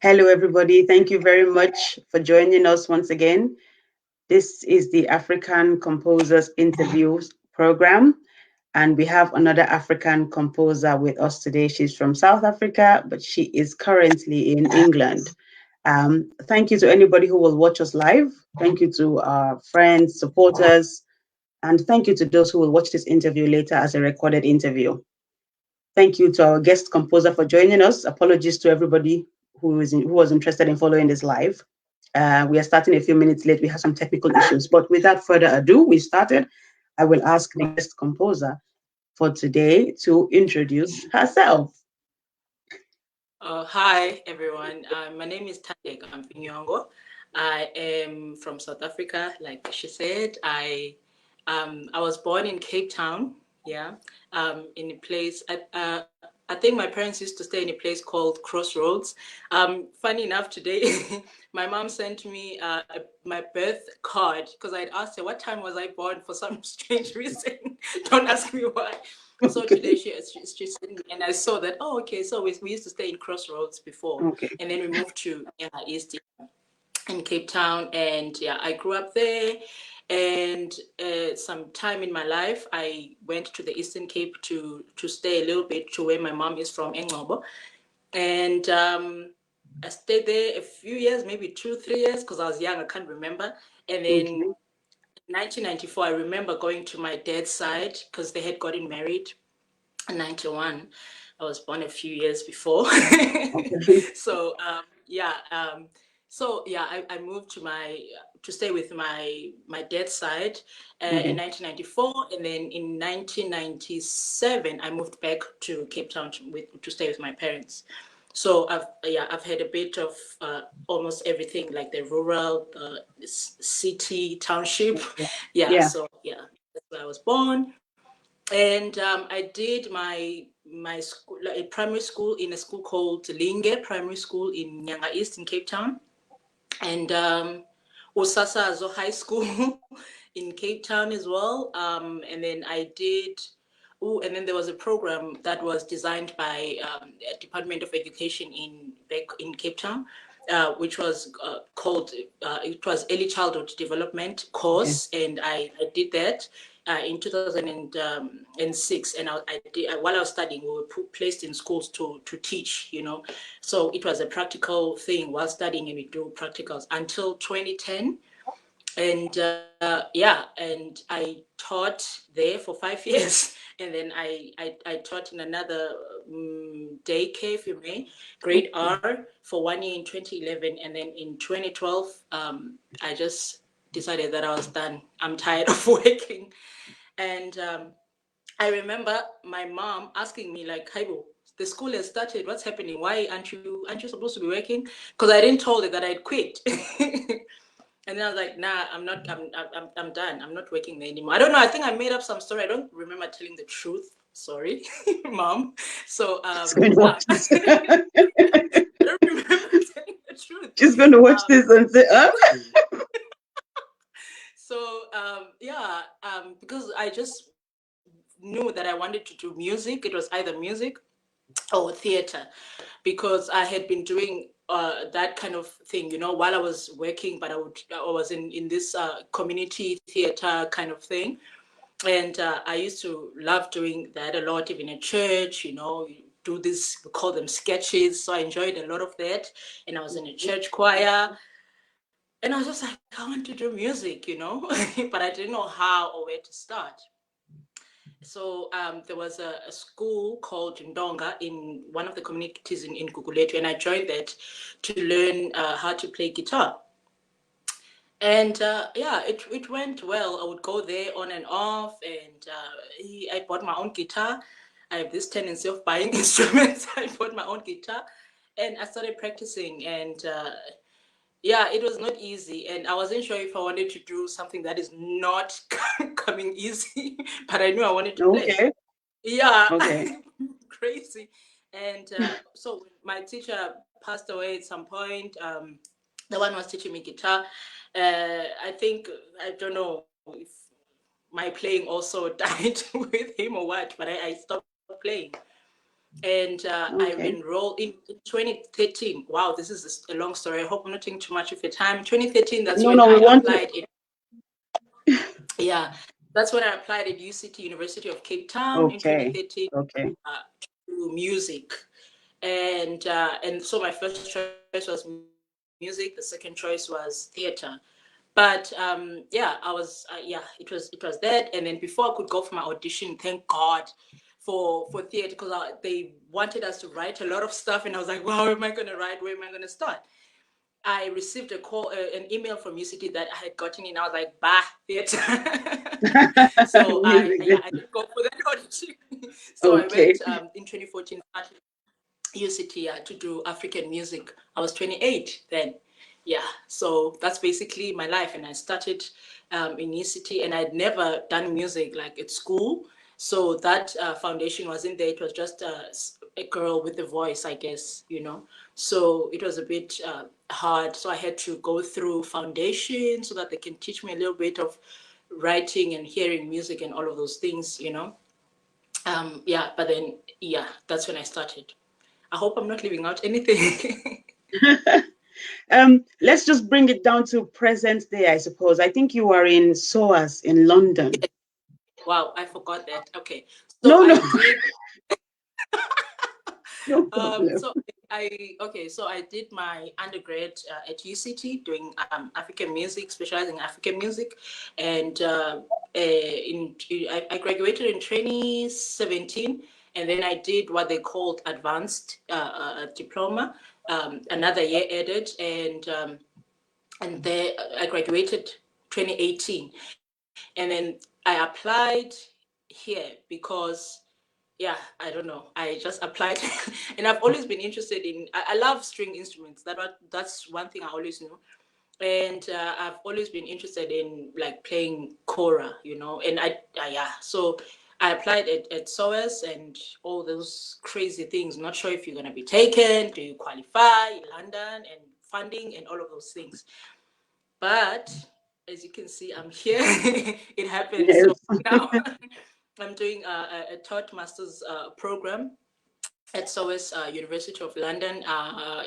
Hello, everybody. Thank you very much for joining us once again. This is the African Composers Interviews program, and we have another African composer with us today. She's from South Africa, but she is currently in England. Thank you to anybody who will watch us live. Thank you to our friends, supporters, and thank you to those who will watch this interview later as a recorded interview. Thank you to our guest composer for joining us. Apologies to everybody who was interested in following this live. We are starting a few minutes late. We have some technical issues, but without further ado, we started. I will ask the guest composer for today to introduce herself. Hi, everyone. My name is Thandeka Mfinyongo. I am from South Africa, like she said. I was born in Cape Town, yeah, in a place. I think my parents used to stay in a place called Crossroads. Funny enough, today my mom sent me my birth card because I'd asked her what time was I born for some strange reason. Don't ask me why. So today Okay. she sent me, and I saw that. Oh, okay. So we used to stay in Crossroads before, Okay. and then we moved to East in Cape Town, and yeah, I grew up there. And some time in my life, I went to the Eastern Cape to stay a little bit to where my mom is from, Engcobo, and I stayed there a few years, maybe 2, 3 years, because I was young. I can't remember. And then Okay. 1994, I remember going to my dad's side because they had gotten married in 91. I was born a few years before. Okay. so yeah, I moved to stay with my dad's side in Okay. 1994, and then in 1997 I moved back to Cape Town to stay with my parents. So I've had a bit of almost everything, like the rural, city, township. Okay. Yeah, Yeah. so yeah, that's where I was born. And I did my school, like, primary school in a school called Linge Primary School in Nyanga East in Cape Town, and Usasazo High School in Cape Town as well. And then I did. Oh, and then there was a program that was designed by Department of Education back in Cape Town, which was called it was Early Childhood Development Okay. course, and I did that in 2006. And I did, while I was studying, we were placed in schools to teach. So it was a practical thing while studying, and we do practicals until 2010. And and I taught there for 5 years, and then I taught in another daycare, if you may, grade Okay. R, for 1 year in 2011, and then in 2012 I just decided that I was done. I'm tired of working. And I remember my mom asking me, like, Haibo, the school has started, what's happening? Why aren't you supposed to be working? Because I didn't told her that I'd quit. And then I was like, nah, I'm not, I'm done. I'm not working there anymore. I don't know. I think I made up some story. I don't remember telling the truth. Sorry, mom. So, She's going to yeah, watch this. I don't remember telling the truth. She's going to watch Um, this and say, "Oh." so, because I just knew that I wanted to do music. It was either music or theater, because I had been doing that kind of thing, while I was working. But I was in this community theater kind of thing, and I used to love doing that a lot, even at church. You do this, we call them sketches. So I enjoyed a lot of that, and I was in a church choir. And I was just like, I want to do music. But I didn't know how or where to start. So there was a school called Ndonga in one of the communities in Guguletu, and I joined that to learn how to play guitar. And yeah, it went well. I would go there on and off, and I bought my own guitar. I have this tendency of buying instruments. I bought my own guitar, and I started practicing. And yeah, it was not easy, and I wasn't sure if I wanted to do something that is not coming easy, but I knew I wanted to play. Okay. Yeah, Okay. crazy. And so my teacher passed away at some point. The one was teaching me guitar. I think, I don't know if my playing also died with him or what, but I stopped playing. And I Okay. enrolled in 2013. Wow, this is a long story. I hope I'm not taking too much of your time. 2013, that's No, when no, we I want to. applied in, yeah, that's when I applied at UCT, University of Cape Town in Okay. 2013 Okay. uh, to music. And so my first choice was music, the second choice was theater. But yeah, I was yeah, it was that. And then before I could go for my audition, thank God for theater, because they wanted us to write a lot of stuff, and I was like, wow, where am I going to write? Where am I going to start? I received a call, an email from UCT that I had gotten in. I was like, bah, theater. So Music. I didn't go for that audition. So I Okay. went in 2014 UCT to do African music. I was 28 then. Yeah, so that's basically my life. And I started in UCT, and I'd never done music like at school. So that foundation wasn't there. It was just a girl with a voice, I guess, you know. So it was a bit hard. So I had to go through foundation so that they can teach me a little bit of writing and hearing music and all of those things, you know. Yeah, but then, yeah, that's when I started. I hope I'm not leaving out anything. Let's just bring it down to present day, I suppose. I think you are in SOAS in London. Wow, I forgot that. Okay, so No, no, I did. no problem. So I did my undergrad at UCT doing African music, specializing in African music, and I graduated in 2017, and then I did what they called advanced diploma, another year added, and there I graduated 2018, and then I applied here because yeah, I don't know. I just applied, and I've always been interested in. I love string instruments. That's one thing I always knew, and I've always been interested in like playing kora, you know. And yeah, so I applied at SOAS and all those crazy things. Not sure if you're gonna be taken, do you qualify, London, and funding and all of those things. But as you can see, I'm here. It happened. So Yes. now I'm doing a third master's program at SOAS University of London.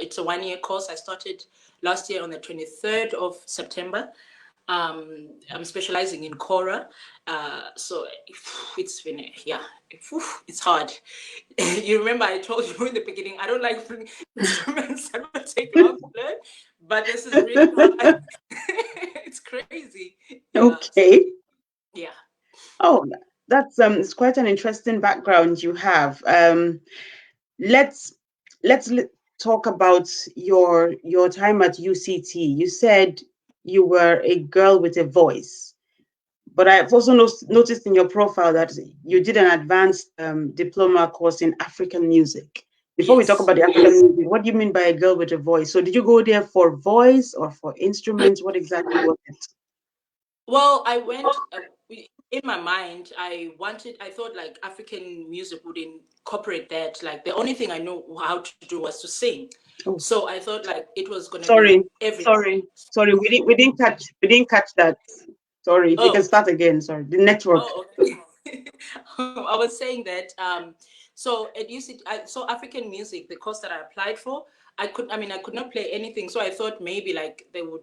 It's a 1 year course. I started last year on the 23rd of September. I'm specializing in Kora. So it's been, yeah, it's hard. You remember I told you in the beginning, I don't like instruments that would take long to learn, but this is really hard. It's crazy. Yeah. So, Okay. yeah. Oh, that's it's quite an interesting background you have. Let's let's talk about your time at UCT. You said you were a girl with a voice, but I've also noticed in your profile that you did an advanced diploma course in African music. Before we talk Yes. about the African music, what do you mean by a girl with a voice? So did you go there for voice or for instruments? What exactly was it? Well, I went in my mind. I thought like African music would incorporate that. Like the only thing I know how to do was to sing. Oh, So I thought like it was gonna be sorry, everything. sorry. We didn't catch that. Sorry, if you can Oh, start again. Sorry, the network. oh, okay. I was saying that. So at UC, so African music, the course that I applied for, I could not play anything. So I thought maybe like they would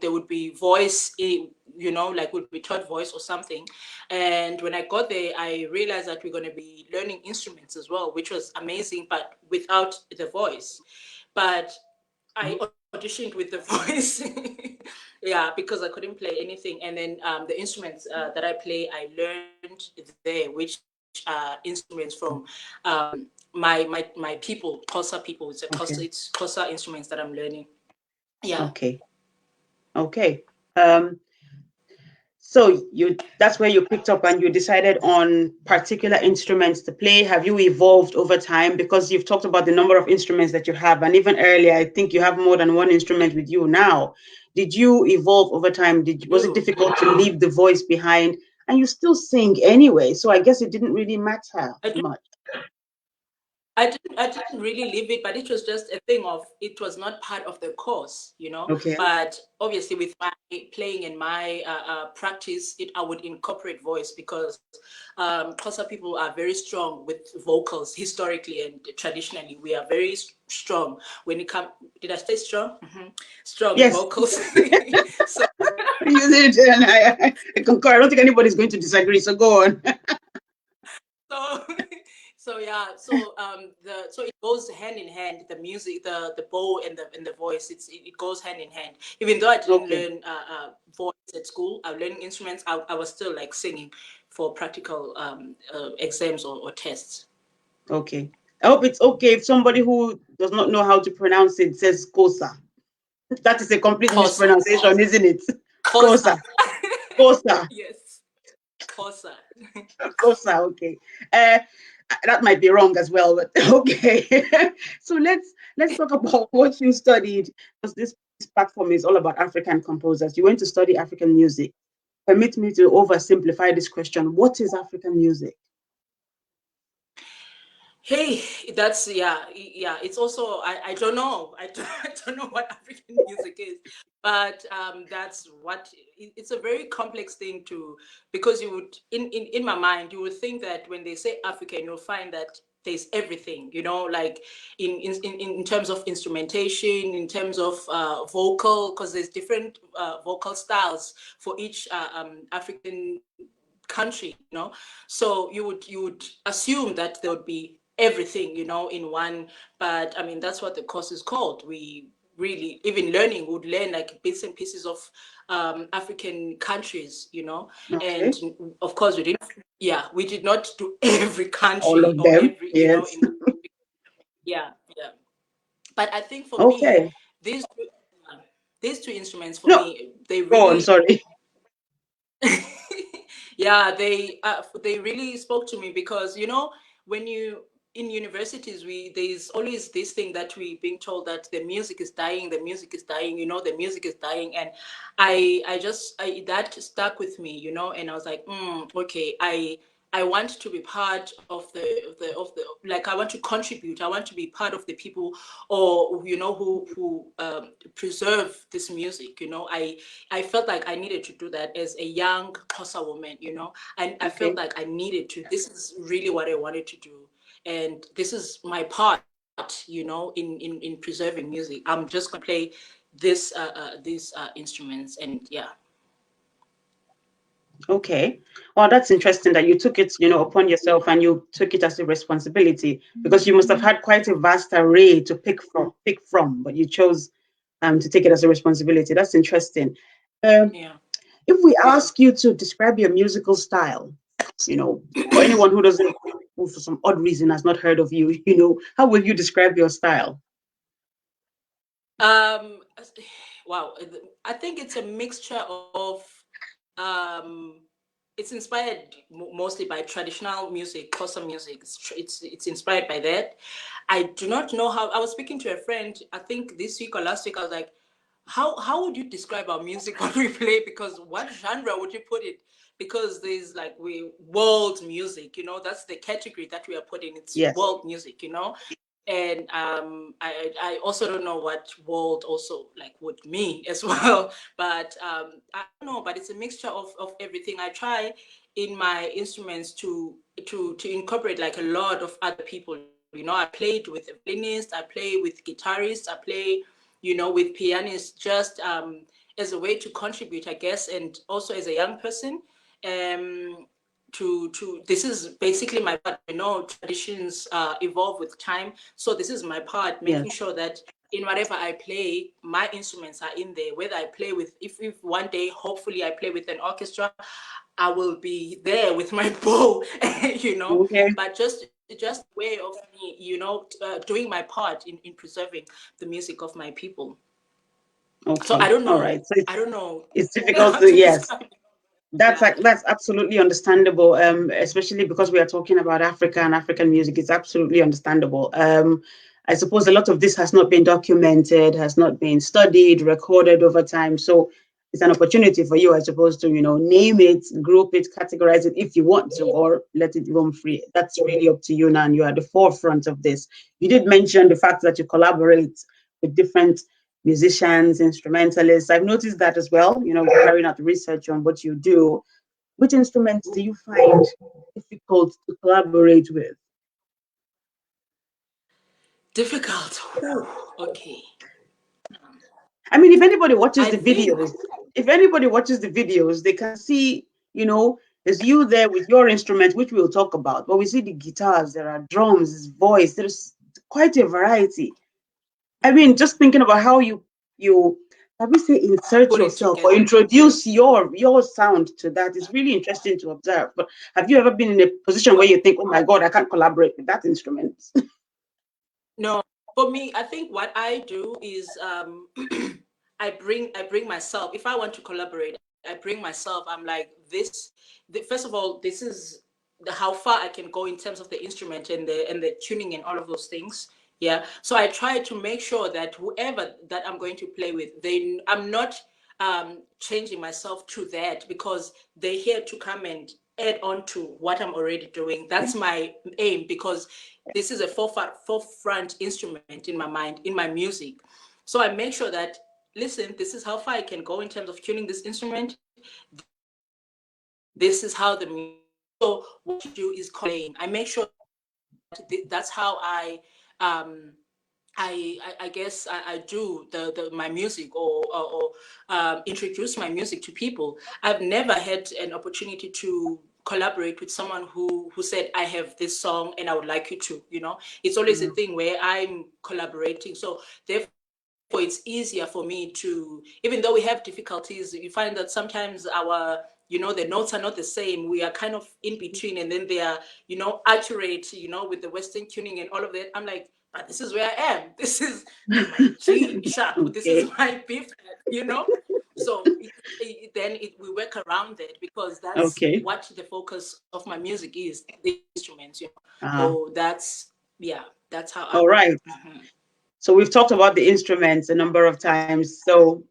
there would be voice, you know, like would be taught voice or something. And when I got there, I realized that we're going to be learning instruments as well, which was amazing, but without the voice. But I auditioned with the voice. Yeah, because I couldn't play anything. And then the instruments that I play, I learned there, which are instruments from my people, Xhosa people. Okay, It's Xhosa instruments that I'm learning. Yeah. okay, okay. Um, So that's where you picked up and you decided on particular instruments to play. Have you evolved over time? Because you've talked about the number of instruments that you have, and even earlier, I think you have more than one instrument with you now. Did you evolve over time? Was it Ooh. difficult to leave the voice behind? And you still sing anyway, so I guess it didn't really matter I do. much. I didn't really live it, but it was just a thing of it was not part of the course, Okay. But obviously, with my playing and my practice, I would incorporate voice because Xhosa people are very strong with vocals historically and traditionally. We are very strong when it comes. Did I say strong? Strong in Yes. vocals. So You did, and I concur. I don't think anybody's going to disagree. So go on. so so yeah so it goes hand in hand, the music, the bow and the voice. It goes hand in hand. Even though I didn't Okay. learn voice at school, I was learning instruments. I was still like singing for practical exams or tests. Okay. I hope it's okay if somebody who does not know how to pronounce it says Kosa. That is a complete Kosa. mispronunciation, isn't it? Kosa. Kosa. Kosa. Yes, Kosa. Kosa. Okay. Uh, that might be wrong as well, but okay. So let's talk about what you studied, because this platform is all about African composers. You went to study African music. Permit me to oversimplify this question. What is African music? Hey, that's yeah. It's also I don't know. I don't know what African music is, but that's what it's a very complex thing to, because you would in my mind you would think that when they say African, you'll find that there's everything, like in terms of instrumentation, in terms of vocal, because there's different vocal styles for each African country, so you would assume that there would be everything, in one. But I mean, that's what the course is called. We really, even learning, would learn like bits and pieces of African countries, and Okay. of course we didn't, yeah, we did not do every All country of or them. every, Yes. yeah, yeah. But I think for me, Okay. these two, these two instruments for No, me, they go on. really Sorry. yeah, they really spoke to me because when you in universities, we there's always this thing that we being told that the music is dying, the music is dying, the music is dying. And that stuck with me, and I was like, okay, I want to be part of the like, I want to contribute, I want to be part of the people, or who preserve this music. I felt like I needed to do that as a young Xhosa woman. I felt Okay. like I needed to. This is really what I wanted to do, and this is my part. In preserving music. I'm just gonna play these instruments, and yeah. Okay. Well, that's interesting that you took it, upon yourself, and you took it as a responsibility, because you must have had quite a vast array to pick from, but you chose to take it as a responsibility. That's interesting. Um, Yeah. if we ask you to describe your musical style, for anyone who doesn't, who for some odd reason has not heard of you, how will you describe your style? Um, wow. I think it's a mixture of um, it's inspired mostly by traditional music, Xhosa music. It's inspired by that. I do not know how. I was speaking to a friend, I think this week or last week. I was like, how would you describe our music what we play? Because what genre would you put it? Because there's like we world music, that's the category that we are putting. It's Yes. world music, and I also don't know what world also like would mean as well. But I don't know, but it's a mixture of everything. I try in my instruments to incorporate like a lot of other people. I played with a violinist, I play with guitarists, I play with pianists, just as a way to contribute, I guess, and also as a young person. Um, to This is basically my part. Traditions evolve with time, so this is my part, making Yes. sure that in whatever I play, my instruments are in there. Whether I play with, if one day hopefully I play with an orchestra, I will be there with my bow. Okay. But just a way of me, doing my part in preserving the music of my people. So I Okay. don't All know. right. So I don't know it's difficult how to, to yes. describe it. That's Yeah. that's absolutely understandable, especially because we are talking about Africa and African music. It's absolutely understandable. I suppose a lot of this has not been documented, has not been studied, recorded over time. So it's an opportunity for you, I suppose, to, name it, group it, categorize it if you want to, or let it roam free. That's really up to you now, and you are at the forefront of this. You did mention the fact that you collaborate with different musicians, instrumentalists. I've noticed that as well, carrying out research on what you do. Which instruments do you find difficult to collaborate with? Difficult. Ooh, okay. I mean, if anybody watches I the think videos, they can see, there's you there with your instrument, which we'll talk about. But we see the guitars, there are drums, there's voice, there's quite a variety. I mean, just thinking about how you have we say insert put it yourself or together. introduce your sound to that is really interesting to observe. But have you ever been in a position where you think, oh my God, I can't collaborate with that instrument? No, for me, I think what I do is I bring myself. If I want to collaborate, I bring myself. I'm like this. First of all, this is how far I can go in terms of the instrument and the tuning and all of those things. Yeah. So I try to make sure that whoever that I'm going to play with, I'm not changing myself to that because they're here to come and add on to what I'm already doing. That's my aim because this is a forefront instrument in my mind, in my music. So I make sure that, listen, this is how far I can go in terms of tuning this instrument. This is how the music is going. So what I do is collaborating. I make sure that that's how I guess I do the my music or introduce my music to people. I've never had an opportunity to collaborate with someone who said I have this song and I would like you to. It's always a thing where I'm collaborating. So therefore, it's easier for me to, even though we have difficulties, you find that sometimes the notes are not the same. We are kind of in between, and then they are, accurate, with the Western tuning and all of that. I'm like, but this is where I am. This is my G sharp. This is Okay. my B flat. So we work around that because that's Okay. what the focus of my music is, the instruments. Uh, So yeah, that's how I all work. right. So we've talked about the instruments a number of times. So,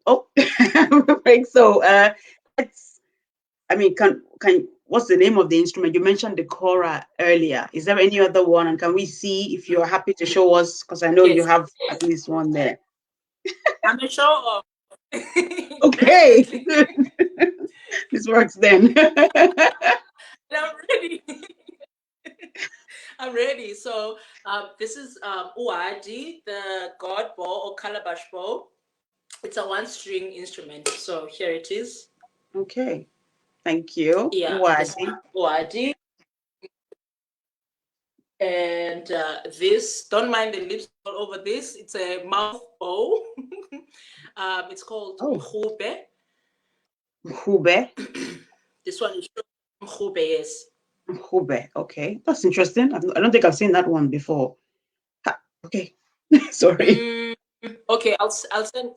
let's. I mean, what's the name of the instrument? You mentioned the kora earlier. Is there any other one? And can we see if you're happy to show us? Because I know you Yes, have at least one there. I'm a show off. Okay, Definitely. good. This works then. I'm ready. I'm ready. So this is Uadi, the god bow or calabash bow. It's a one-string instrument. So here it is. Okay, thank you. Yeah, this is Wadi. Uadi. And this, don't mind the lips all over this. It's a mouth bow. It's called Oh, Mkhube. Hube. This one is Mkhube, yes. Hube. Okay, that's interesting. I don't think I've seen that one before. Okay, sorry. Mm, okay, I'll send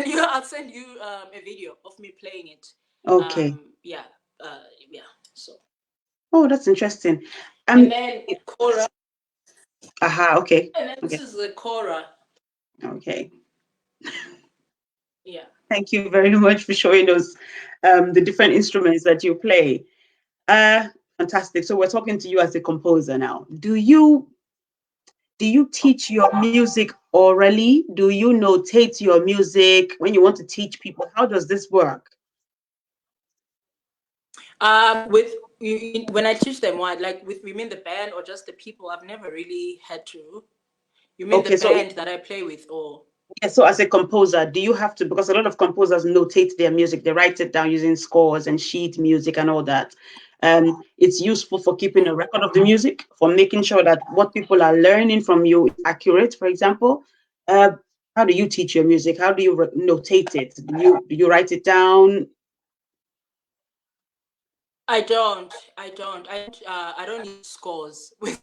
you a video of me playing it. Okay. Yeah, yeah. So Oh, that's interesting. and Um. then Kora, Aha. Okay. and then this Okay. is the Kora. Okay. Yeah. Thank you very much for showing us the different instruments that you play. Uh, Fantastic. So we're talking to you as a composer now. Do you teach your music orally? Do you notate your music when you want to teach people? How does this work? With when I teach them, what, like, with you mean the band or just the people? I've never really had to. You mean the Okay, so band that I play with, or? yeah, so as a composer, do you have to, because a lot of composers notate their music, they write it down using scores and sheet music and all that. It's useful for keeping a record of the music, for making sure that what people are learning from you is accurate, for example. Uh, how do you teach your music? How do you notate it? Do you write it down? I don't use scores with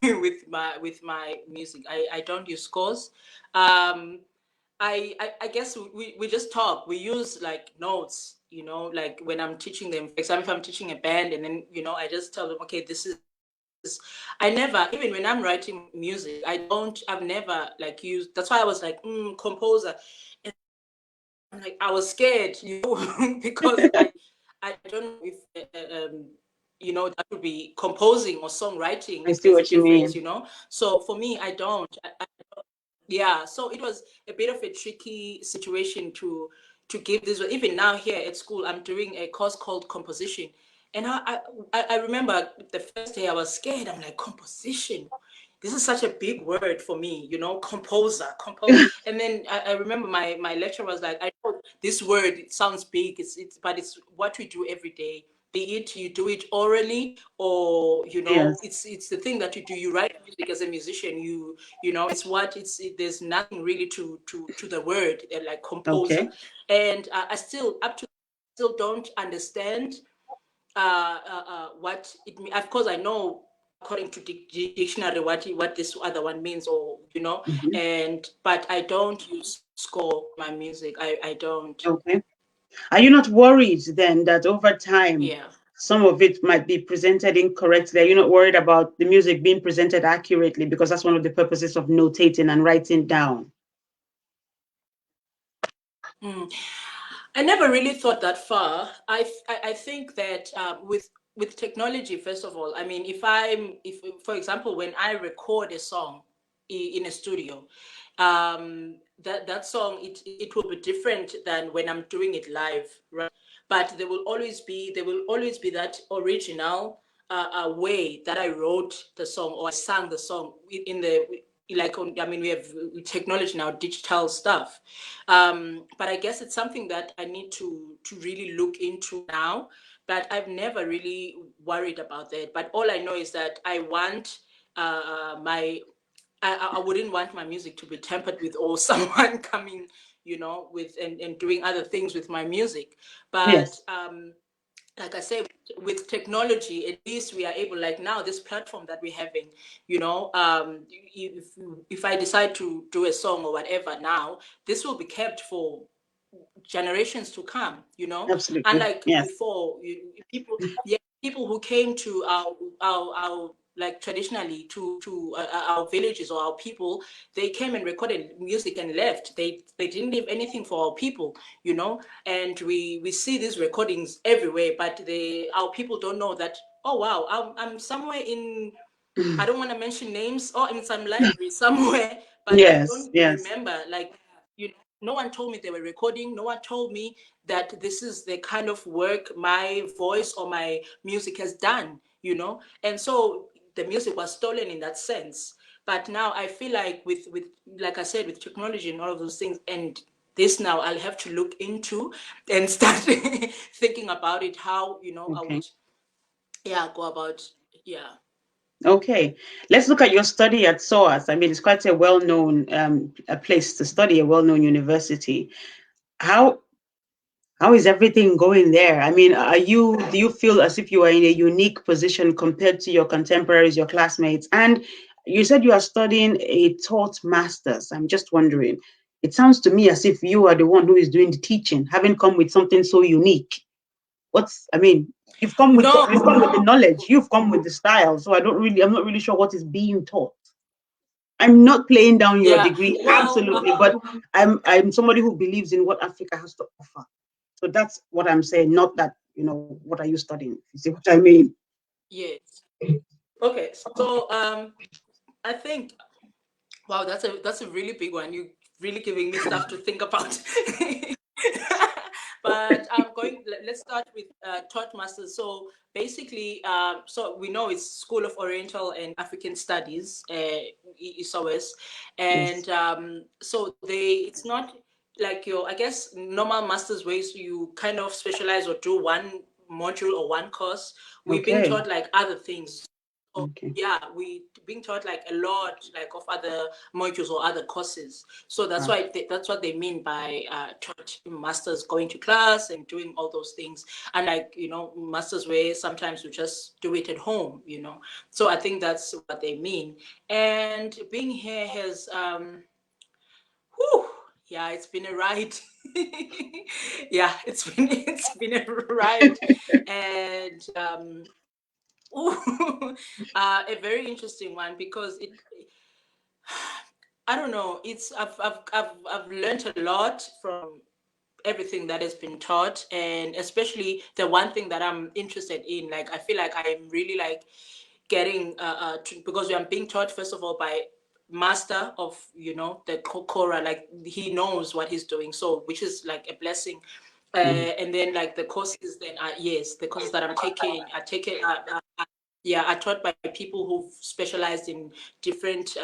my music. I don't use scores. Um, I guess we just talk. We use like notes, like when I'm teaching them. For example, if I'm teaching a band, and then I just tell them, okay, this is. I never, even when I'm writing music, I've never like used. That's why I was like, composer, and then I was like, like, I was scared, because I don't know if that would be composing or songwriting, I if see there's a what you difference. mean. So for me, I don't. Yeah, so it was a bit of a tricky situation to give this. Even now here at school, I'm doing a course called composition, and I remember the first day I was scared. I'm like, composition. This is such a big word for me, composer, compose. And then I remember my lecturer was like, I know this word, it sounds big, but it's what we do every day. Be it you do it orally, or Yes. it's the thing that you do. You write music as a musician. There's nothing really to the word, like composer. Okay. And I still up to still don't understand what it means. Of course, I know according to dictionary what this other one means, or Mhm. but I don't use score my music. I don't. Okay. Are you not worried then that over time Yeah. some of it might be presented incorrectly? Are you not worried about the music being presented accurately? Because that's one of the purposes of notating and writing down. Mm. I never really thought that far. I think that with technology, first of all, I mean, if for example, when I record a song in a studio, that song, it will be different than when I'm doing it live, right? But there will always be that original way that I wrote the song or I sang the song in the like on, I mean, we have technology now, digital stuff, but I guess it's something that I need to really look into now. But I've never really worried about that. But all I know is that I want my I wouldn't want my music to be tampered with, or someone coming, with and doing other things with my music. But Yes, like I say, with technology, at least we are able, like now, this platform that we're having, if if I decide to do a song or whatever now, this will be kept for generations to come. absolutely. Unlike Yes. before, people, yeah, people who came to our like traditionally to our villages or our people, they came and recorded music and left. They didn't leave anything for our people, and we see these recordings everywhere, but our people don't know that. Oh wow, I'm somewhere in, I don't want to mention names, or in some library somewhere, but I Yes, don't yes. remember. Like, no one told me they were recording. No one told me that this is the kind of work my voice or my music has done. And so the music was stolen in that sense. But now I feel like with like I said, with technology and all of those things, and this now I'll have to look into and start thinking about it. How I Okay. would, yeah, go about, yeah. Okay. Let's look at your study at SOAS. I mean, it's quite a well-known a place to study, a well-known university. How how is everything going there? I mean, do you feel as if you are in a unique position compared to your contemporaries, your classmates? And you said you are studying a taught master's. I'm just wondering. It sounds to me as if you are the one who is doing the teaching, having come with something so unique. I mean, No, you've come with the knowledge, you've come with the style. So I'm not really sure what is being taught. I'm not playing down your yeah. degree, Well, absolutely, but I'm somebody who believes in what Africa has to offer. So that's what I'm saying, not that, what are you studying? You see what I mean? yes. Okay. So I think, wow, that's a really big one. You really giving me stuff to think about. But I'm going. Let's start with Taught Masters. So basically, so we know it's School of Oriental and African Studies, SOS, Yes. and so it's not like your, I guess, normal masters ways. You kind of specialize or do one module or one course. We've been Okay. taught like other things. So Okay. yeah, we being taught like a lot like of other modules or other courses. So that's Wow. why that's what they mean by taught masters, going to class and doing all those things. And like masters where sometimes you just do it at home. So I think that's what they mean. And being here has whew, yeah, it's been a ride. Yeah, it's been a ride, and ooh, a very interesting one because I don't know. I've learned a lot from everything that has been taught, and especially the one thing that I'm interested in. Like I feel like I'm really like getting because I'm being taught first of all by master of the Kora, like he knows what he's doing, so which is like a blessing. And then like the courses, then yes, the courses that I'm taking, I take it. Yeah, are taught by people who've specialized in different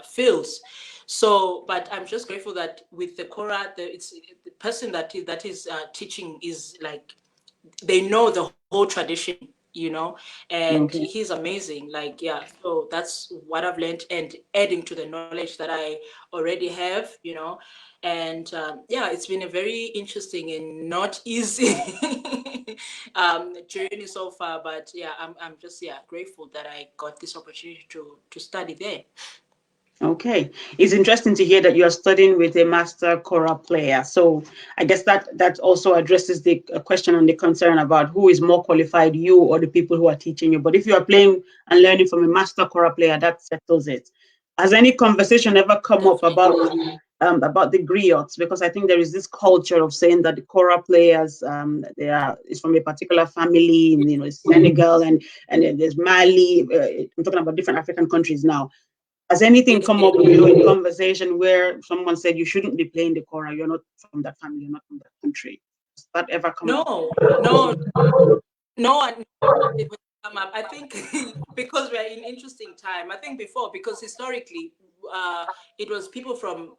fields. So, but I'm just grateful that with the Kora, it's the person that is teaching is like they know the whole tradition, and Okay. he's amazing. Like, yeah, so that's what I've learned, and adding to the knowledge that I already have, and yeah, it's been a very interesting and not easy journey so far. But yeah, I'm just grateful that I got this opportunity to study there. Okay, it's interesting to hear that you are studying with a master kora player. So I guess that also addresses the question and the concern about who is more qualified, you or the people who are teaching you. But if you are playing and learning from a master kora player, that settles it. Has any conversation ever come up Definitely. about the griots? Because I think there is this culture of saying that the kora players is from a particular family in Senegal and then there's Mali. I'm talking about different African countries now. Has anything come up, in conversation where someone said you shouldn't be playing the kora? You're not from that family. You're not from that country. Has that ever come up? No, no, no one it will come up. I think because we're in interesting time. I think before, because historically, it was people from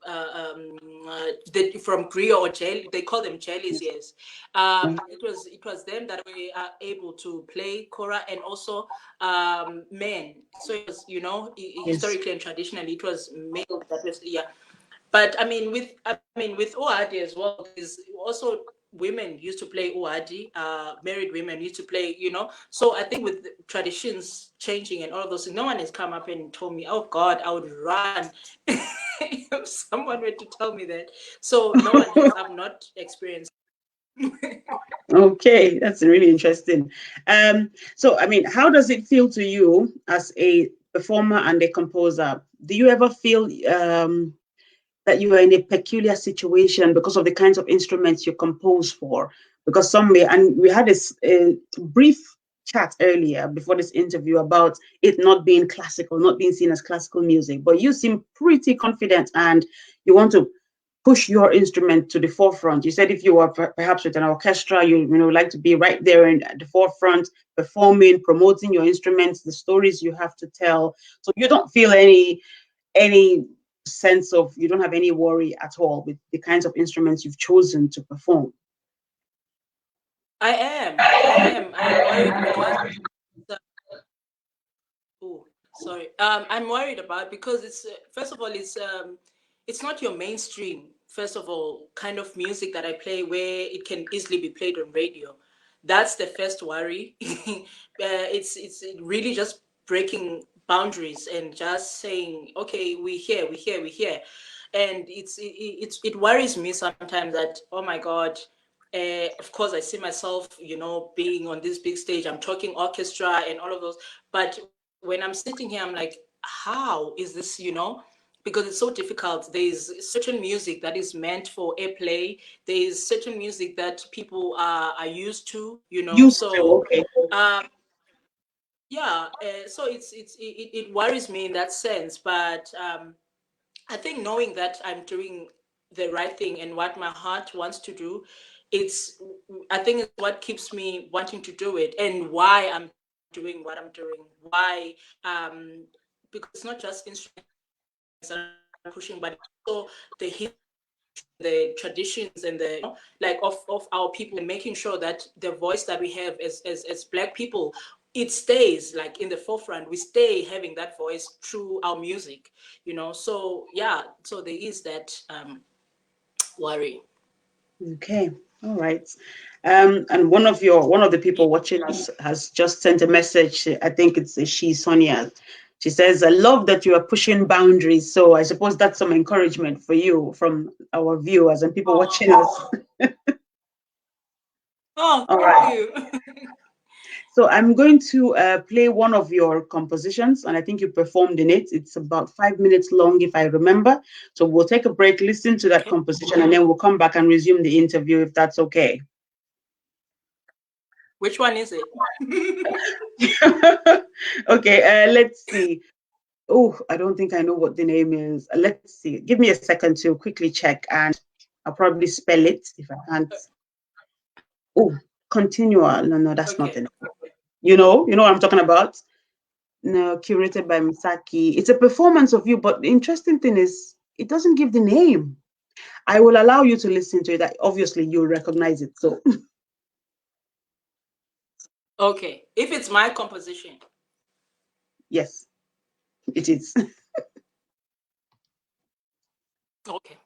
from Grio or Jail. They call them Jailies. Yes, it was them that were able to play kora, and also men. So it was, Yes. historically and traditionally, it was male that was, yeah. But I mean with Uadi as well, there's also women used to play Uadi, married women used to play, So I think with the traditions changing and all of those things, no one has come up and told me, oh God, I would run if someone were to tell me that. So no one has. I've not experienced. Okay, that's really interesting. So I mean, how does it feel to you as a performer and a composer? Do you ever feel that you are in a peculiar situation because of the kinds of instruments you compose for? Because some may, and we had a brief chat earlier before this interview about it not being classical, not being seen as classical music, but you seem pretty confident and you want to push your instrument to the forefront. You said if you were perhaps with an orchestra, like to be right there in at the forefront, performing, promoting your instruments, the stories you have to tell. So you don't feel any sense of, you don't have any worry at all with the kinds of instruments you've chosen to perform. I am worried because oh, sorry. I'm worried about, because it's first of all, it's not your mainstream. First of all, kind of music that I play where it can easily be played on radio. That's the first worry. It's really just breaking boundaries and just saying, okay, we here, and it worries me sometimes that, oh my God. Of course, I see myself, being on this big stage. I'm talking orchestra and all of those. But when I'm sitting here, I'm like, how is this, because it's so difficult. There's certain music that is meant for airplay. There's certain music that people are used to, Used to, So, okay. um, yeah. So it worries me in that sense. But I think knowing that I'm doing the right thing and what my heart wants to do, it's I think it's what keeps me wanting to do it, and why I'm doing what I'm doing. Why because it's not just instruments that I'm pushing, but also the history and the traditions and like of our people, and making sure that the voice that we have as black people, it stays like in the forefront. We stay having that voice through our music, So yeah, so there is that worry. Okay, all right. And one of the people watching us has just sent a message. I think it's she, Sonia. She says, "I love that you are pushing boundaries." So I suppose that's some encouragement for you from our viewers and people watching us. Oh, All thank right. you. So I'm going to play one of your compositions, and I think you performed in it. It's about 5 minutes long, if I remember. So we'll take a break, listen to that composition, and then we'll come back and resume the interview, if that's okay. Which one is it? Okay, let's see. Oh, I don't think I know what the name is. Let's see. Give me a second to quickly check, and I'll probably spell it if I can't. Oh, continua. No, that's not Okay. it. You know what I'm talking about? No, curated by Misaki. It's a performance of you, but the interesting thing is it doesn't give the name. I will allow you to listen to it. Obviously, you'll recognize it. So, Okay. If it's my composition. yes, it is. Okay.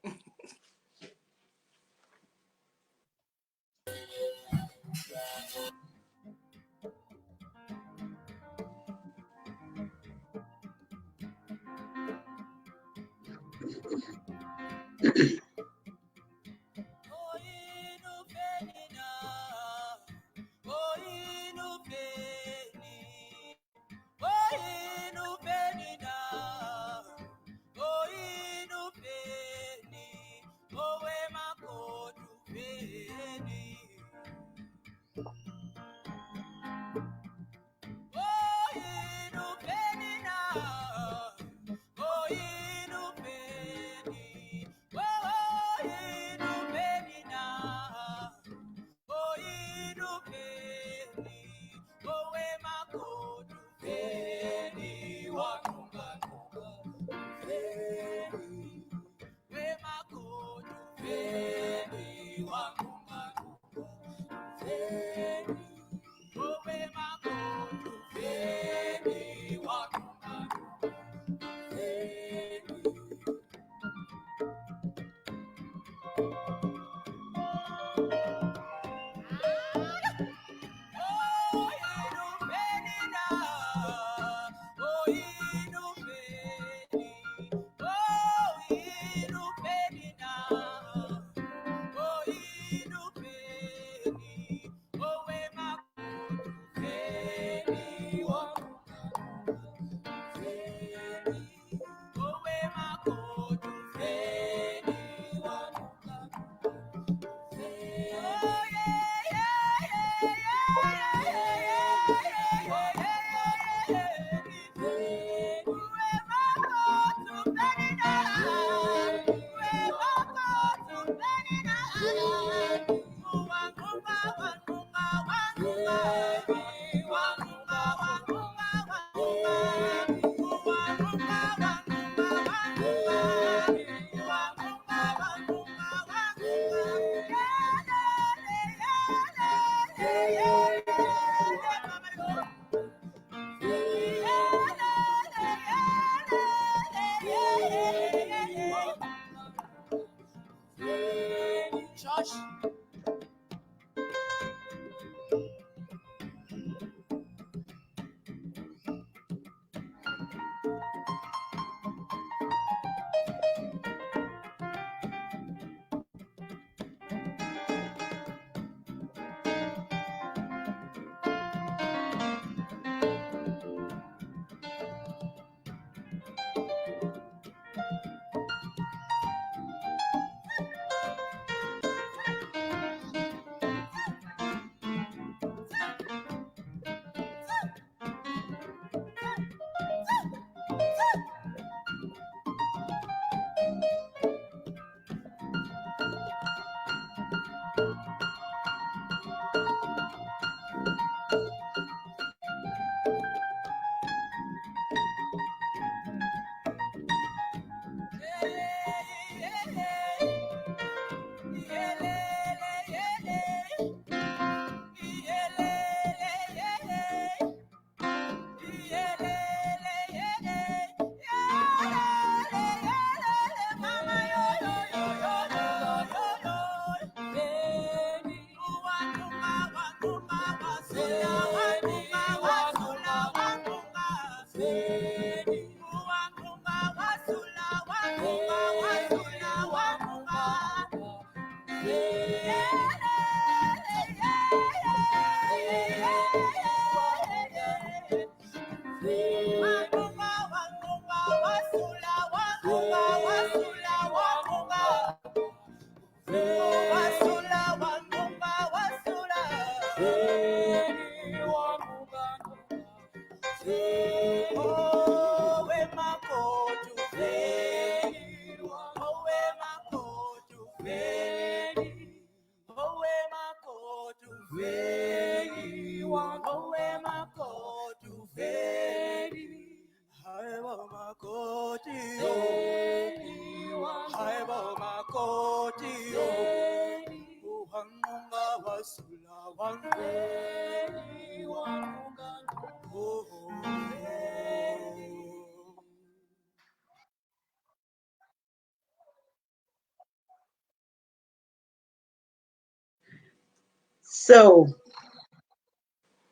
So,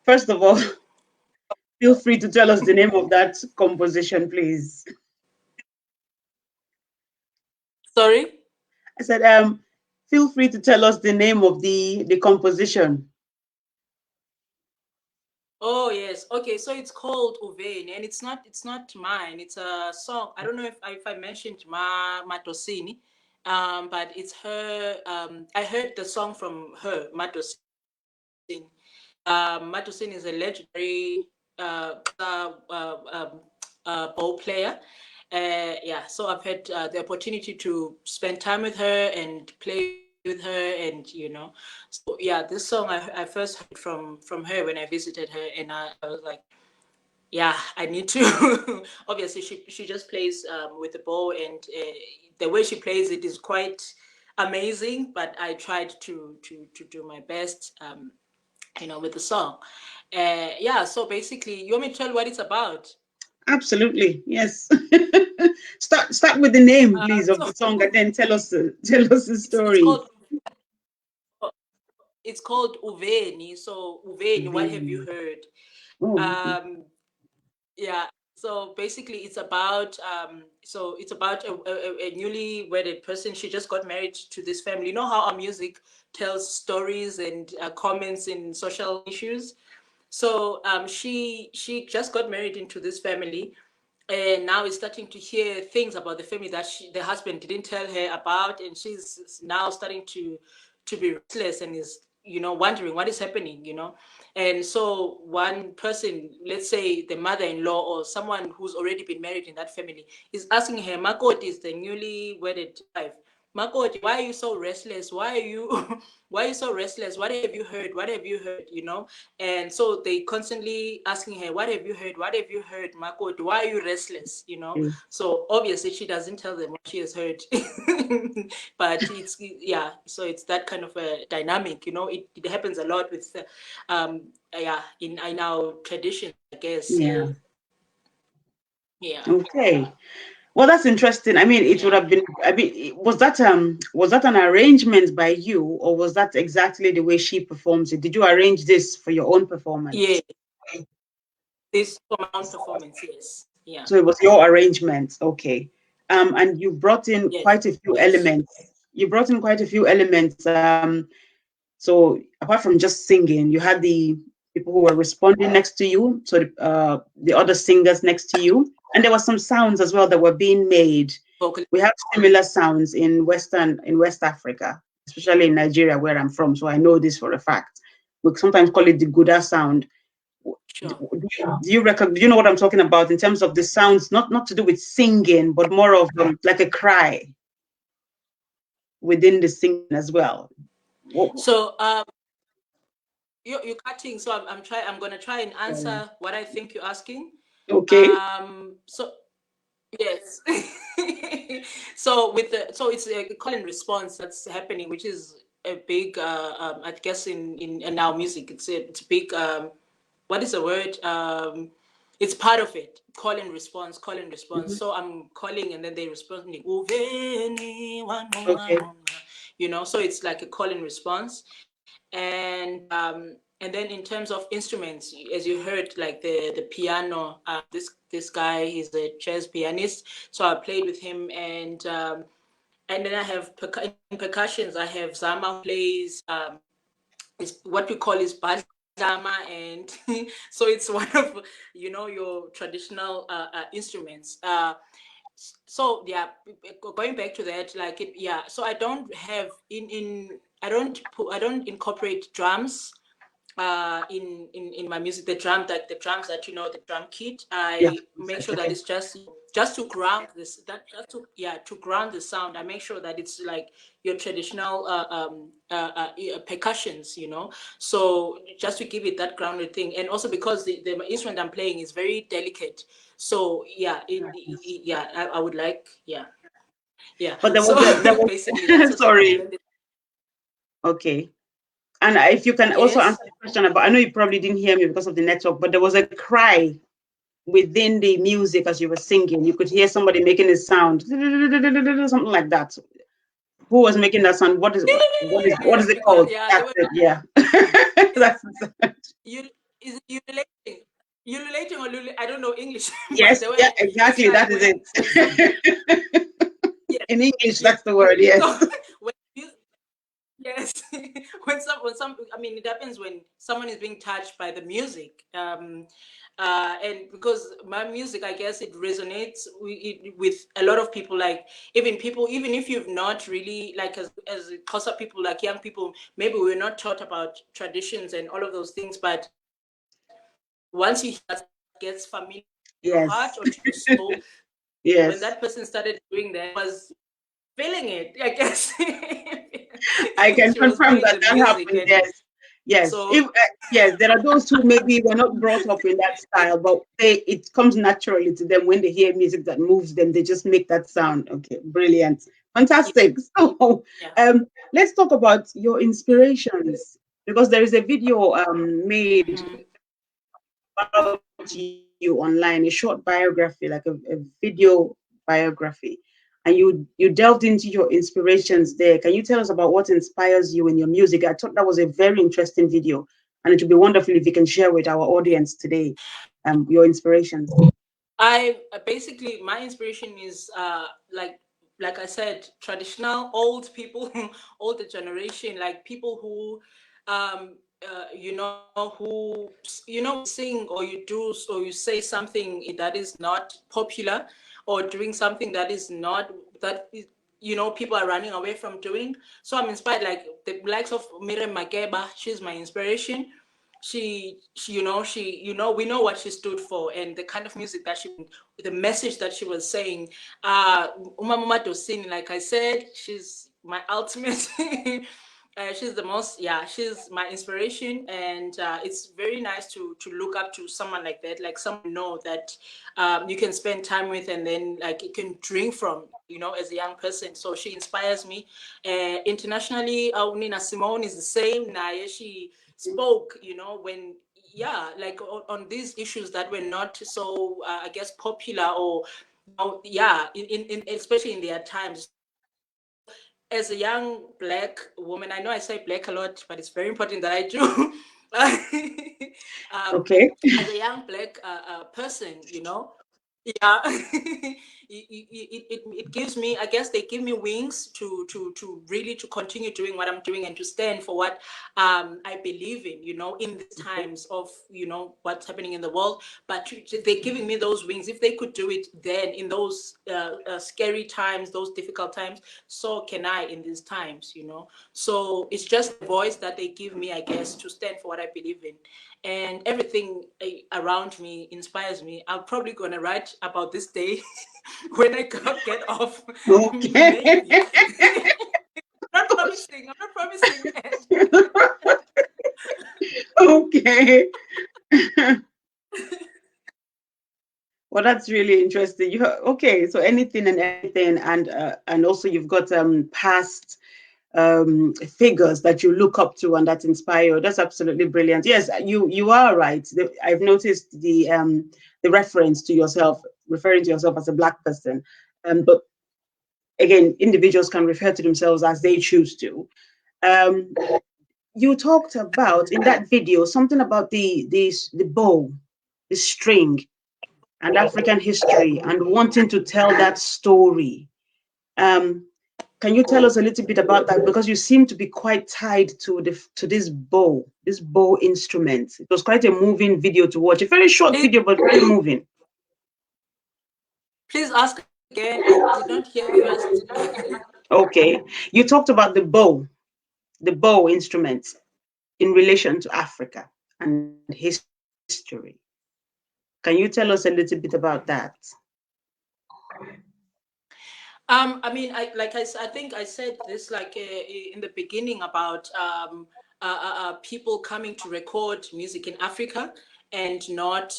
first of all, feel free to tell us the name of that composition, please. Sorry? I said, feel free to tell us the name of the composition. Oh yes. Okay, so it's called Uveni, and it's not mine. It's a song. I don't know if I mentioned Matosini, but it's her. I heard the song from her, Matosini. Matosini is a legendary ball player. Yeah, so I've had the opportunity to spend time with her and play with her, and so yeah, this song I first heard from her when I visited her, and I was like, yeah, I need to. Obviously, she just plays with the bow, and the way she plays it is quite amazing. But I tried to do my best, with the song. Yeah, so basically, you want me to tell you what it's about? Absolutely, yes. Start with the name, please, of So the song, and then tell us the it's story. called Uveni. So Uveni, what have you Really? heard? Oh, okay. Um, yeah. So basically, it's about a newly wedded person. She just got married to this family. You know how our music tells stories and comments in social issues. So she just got married into this family, and now is starting to hear things about the family that the husband didn't tell her about, and she's now starting to be restless and is wondering what is happening. And so one person, let's say the mother-in-law or someone who's already been married in that family, is asking her, Makoti is the newly wedded wife, Makoti, why are you so restless? Why are you why are you so restless? What have you heard? What have you heard? And so they constantly asking her, what have you heard? What have you heard, Makoti? Why are you restless? So obviously she doesn't tell them what she has heard. But it's, yeah, so it's that kind of a dynamic. It happens a lot with yeah, in our tradition, I guess. Yeah. Yeah. Yeah. Okay. Well, that's interesting. I mean, it would Yeah. have been. I mean, was that an arrangement by you, or was that exactly the way she performs it? Did you arrange this for your own Yeah. performance? This for my own performance, yes. Yeah. So it was your arrangement, okay. And you brought in Yes. quite a few Yes. elements. You brought in quite a few elements. So apart from just singing, you had the people who were responding next to you, so the other singers next to you, and there were some sounds as well that were being made. Vocal. We have similar sounds in West Africa, especially in Nigeria, where I'm from. So I know this for a fact. We sometimes call it the Gouda sound. Do Sure. do you know what I'm talking about in terms of the sounds, not to do with singing, but more of like a cry within the singing as well? What, So you're cutting, so I'm gonna try and answer what I think you're asking. okay. So yes. So it's a call and response that's happening, which is a big I guess in our music it's a big what is the word? It's part of it. Call and response, call and response. Mhm. So I'm calling and then they respond me, "Uveni, Okay. so it's like a call and response. And then in terms of instruments, as you heard, like the piano, this guy, he's a jazz pianist, so I played with him. And then I have in percussions, I have Zama who plays is what we call is badlama, and so it's one of your traditional instruments. So yeah, going back to that, like yeah, so I don't have in I don't incorporate drums in my music. The drums that the drum kit, Yeah. I make sure that Okay. it's just to ground this, that just to yeah, to ground the sound. I make sure that it's like your traditional percussions, so just to give it that grounded thing. And also because the instrument I'm playing is very delicate, so yeah, yeah, I would like, yeah. Yeah. But So there was basically that's a song. And sorry. then Okay. And if you can also yes. answer the question about, I know you probably didn't hear me because of the network, but there was a cry within the music as you were singing. You could hear somebody making a sound, something like that. Who was making that sound? What is Yes, it because called? yeah, they That's were. it. Yeah. That's the sound. You is it you relating? You relating or I don't know English, but Yes. the Yeah. way it's Exactly. like That is it. when some yes In English, yes. that's the word. Yes. So when you yes when some I mean it happens when someone is being touched by the music, and because my music I guess it resonates with a lot of people, like even if you've not really like as Xhosa people, like young people, maybe we're not taught about traditions and all of those things, but once you hear that song, it gets familiar to your Yes. heart or to your soul. When Yes. that person started doing that, was feeling it, I guess. I can She was confirm feeling that the that music, happened. and Yes, yes. so If yes, there are those who maybe were not brought up in that style, but it comes naturally to them when they hear music that moves them. They just make that sound. Okay, brilliant, yeah, fantastic. So, yeah. um, let's talk about your inspirations because there is a video made Mhm. about you online, a short biography, like a video biography, and you delved into your inspirations there. Can you tell us about what inspires you in your music? I thought that was a very interesting video, and it would be wonderful if you can share with our audience today your inspirations. I basically my inspiration is like I said, traditional old people, older generation, like people who who when you sing or you do or you say something that is not popular, or doing something that is not that is, people are running away from doing. So I'm inspired, like the likes of Miriam Makeba. She's my inspiration. We know what she stood for and the kind of music that the message that she was saying. Umama Dosini, like I said, she's my ultimate. She's the most, yeah, she's my inspiration, and it's very nice to look up to someone like that, like someone know that you can spend time with, and then like you can drink from, as a young person. So she inspires me. Internationally, Nina Simone is the same. Naya, she spoke, when, yeah, like on these issues that were not so, I guess, popular, or, yeah, in especially in their times. So as a young black woman, I know I say black a lot, but it's very important that I do. um, Okay. as a young black person, yeah. It gives me, I guess they give me wings to really to continue doing what I'm doing, and to stand for what I believe in, in these times of, what's happening in the world. But they're giving me those wings. If they could do it then in those scary times, those difficult times, so can I in these times, so it's just the voice that they give me, I guess, to stand for what I believe in. And everything around me inspires me. I'm probably going to write about this day when I get off. Okay. Maybe. I'm not promising that. Okay. Well, that's really interesting. Okay, so anything and everything, and also you've got past figures that you look up to and that inspire you. That's absolutely brilliant. Yes, you are right. I've noticed the reference to yourself, referring to yourself as a black person, but again, individuals can refer to themselves as they choose to. Um, you talked about in that video something about the bow, the string, and African history, and wanting to tell that story. Um, can you tell us a little bit about that? Because you seem to be quite tied to this bow instrument. It was quite a moving video to watch. A very short Please, video, but very moving. please ask again. I did not hear the first. Okay, you talked about the bow instrument in relation to Africa and history. Can you tell us a little bit about that? I mean, I think I said this like in the beginning about people coming to record music in Africa, and not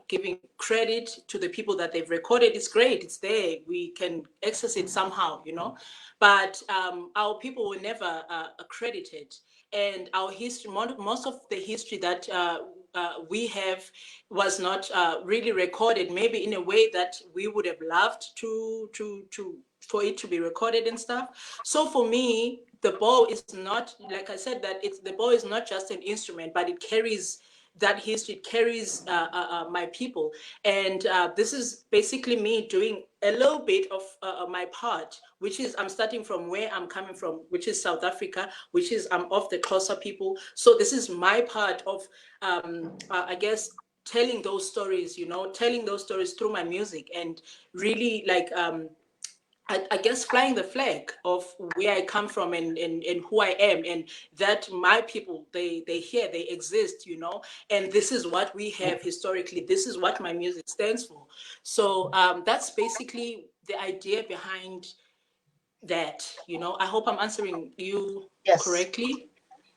giving credit to the people that they've recorded. It's great, it's there, we can access it somehow, but our people were never accredited, and our history, most of the history that we have was not really recorded, maybe in a way that we would have loved to for it to be recorded and stuff. So for me, the bow is not, like I said, that it's the bow is not just an instrument, but it carries that history, it carries my people. And this is basically me doing a little bit of my part, which is I'm starting from where I'm coming from, which is South Africa, which is I'm of the Xhosa people. So this is my part of, I guess, telling those stories, telling those stories through my music, and really like I guess flying the flag of where I come from, and who I am, and that my people, they here, they exist, and this is what we have historically. This is what my music stands for. So that's basically the idea behind that. I hope I'm answering you Yes. correctly.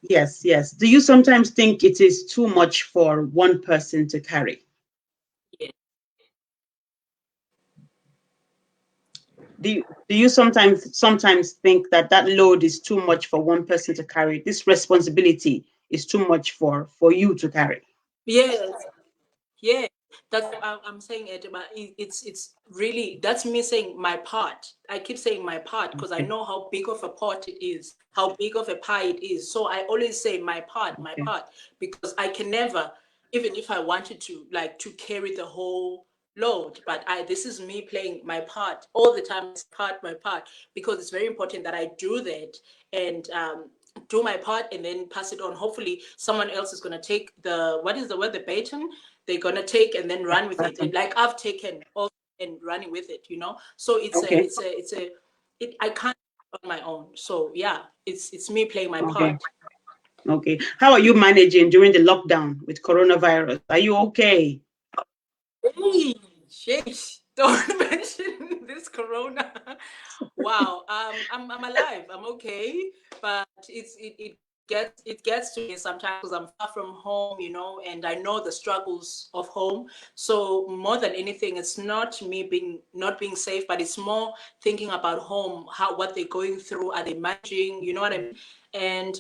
Yes, yes. Do you sometimes think it is too much for one person to carry? Yeah. Do you sometimes think that that load is too much for one person to carry? This responsibility is too much for you to carry. Yes. Yeah, that's what I'm saying it, but it's really, that's me saying my part. I keep saying my part because I Okay. know how big of a pot it is, how big of a pie it is. So I always say my Okay. part, because I can never, even if I wanted to, like to carry the whole load. But this is me playing my part all the time. It's my part, because it's very important that I do that, and do my part and then pass it on. Hopefully someone else is going to take the, what is the word, the baton, they're going to take and then run with it, Pattern. like I've taken also and running with it, so Okay. I can't on my own. So yeah, it's me playing my Okay. part. Okay. How are you managing during the lockdown with coronavirus? Are you okay? Hey, sheesh, don't mention this corona. Wow, I'm alive. I'm okay, but it gets to me sometimes because I'm far from home, and I know the struggles of home. So more than anything, it's not me being not being safe, but it's more thinking about home, how what they're going through, are they managing, you know what I mean? And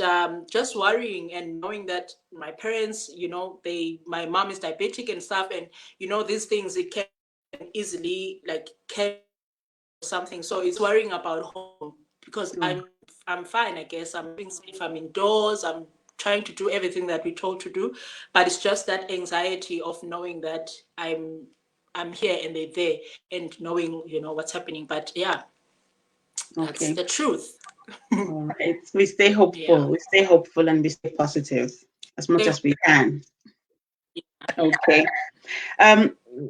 just worrying and knowing that my parents, my mom is diabetic and stuff, and these things, it can easily like catch something. So it's worrying about home, because Oh, I'm fine, I guess. I'm being safe. I'm indoors. I'm trying to do everything that we're told to do, but it's just that anxiety of knowing that I'm here and they're there, and knowing what's happening. But yeah, that's okay. the truth. All right. We stay Yeah. hopeful. We stay hopeful and we stay positive as much Yeah. as we can. Okay.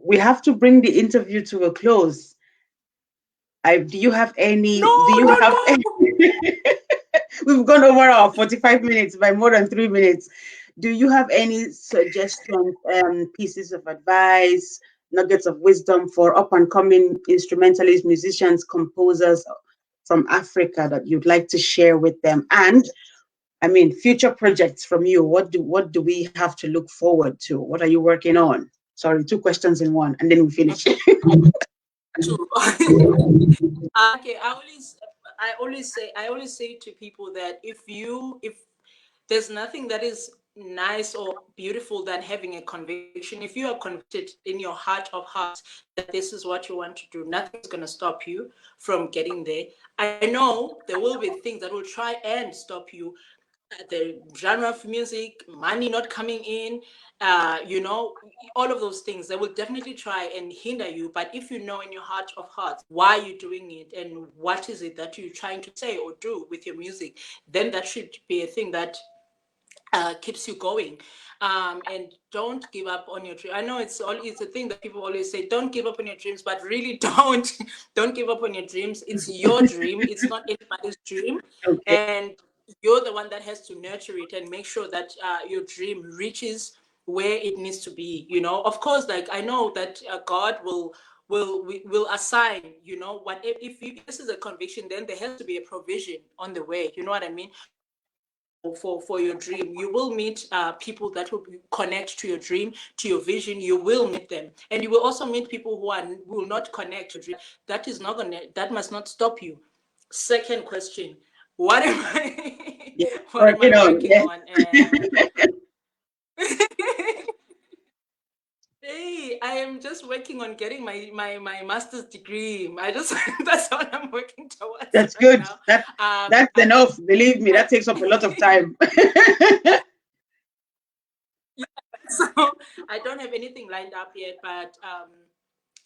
We have to bring the interview to a close. Do you have any? Do No, you no, have any? no. We've gone over our 45 minutes by more than 3 minutes. Do you have any suggestions, pieces of advice, nuggets of wisdom for up and coming instrumentalists, musicians, composers from Africa that you'd like to share with them? And I mean, future projects from you. What do we have to look forward to? What are you working on? Sorry, two questions in one, and then we finish. True. Okay, I always say to people that if there's nothing that is nice or beautiful than having a conviction. If you are convicted in your heart of hearts that this is what you want to do, nothing's going to stop you from getting there. I know there will be things that will try and stop you, the genre of music, money not coming in, all of those things. They will definitely try and hinder you. But if you know in your heart of hearts why you're doing it and what is it that you're trying to say or do with your music, then that should be a thing that keeps you going. And don't give up on your dream. I know it's a thing that people always say, don't give up on your dreams, but really don't give up on your dreams. It's your dream, it's not anybody's dream. Okay. And you're the one that has to nurture it and make sure that your dream reaches where it needs to be. Of course, like I know that God will assign, what if this is a conviction, then there has to be a provision on the way, you know what I mean? for your dream. You will meet people that will connect to your dream, to your vision. You will meet them, and you will also meet people who will not connect to your dream. That is not gonna. That must not stop you. Second question: what am I? Yeah, What am working I on, working yeah. on? Hey, I am just working on getting my master's degree. I just that's what I'm working towards That's right good. now. That's I, enough. Believe me, I that takes up a lot of time. so I don't have anything lined up yet, but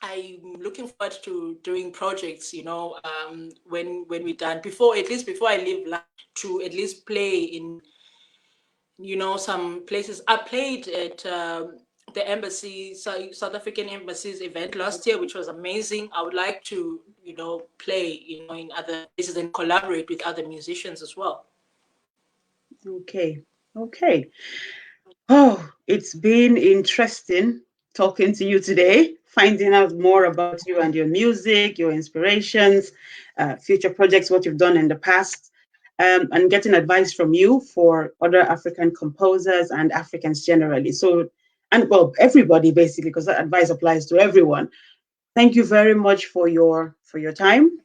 I'm looking forward to doing projects. When we're done, before at least before I leave, to at least play in some places. I played at the embassy, South African embassy's event last year, which was amazing. I would like to play in other places and collaborate with other musicians as well. Okay. Okay. Oh, it's been interesting talking to you today, finding out more about you and your music, your inspirations, future projects, what you've done in the past, and getting advice from you for other African composers and Africans generally. So, and well, everybody basically, because that advice applies to everyone. Thank you very much for your time.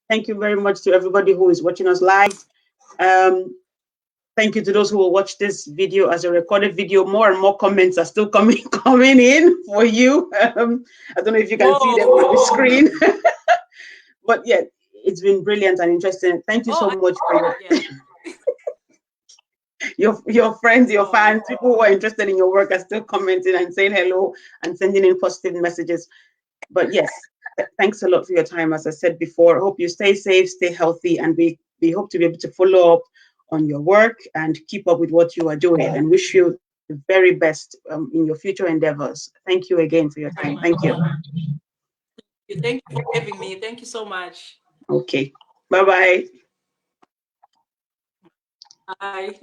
Thank you very much to everybody who is watching us live. Um, Thank you to those who will watch this video as a recorded video. More and more comments are still coming coming in for you. I don't know if you can see them on the Whoa! screen, but yeah, it's been brilliant and interesting. Thank you so Oh, much for yeah. your friends, your Oh, fans, people who are interested in your work are still commenting and saying hello and sending in positive messages. But yes, thanks a lot for your time. As I said before, I hope you stay safe, stay healthy, and we hope to be able to follow up on your work and keep up with what you are doing, and wish you the very best in your future endeavors. Thank you again for your oh time. my Thank you. God. Thank you for having me. Thank you so much. Okay. Bye bye. Bye.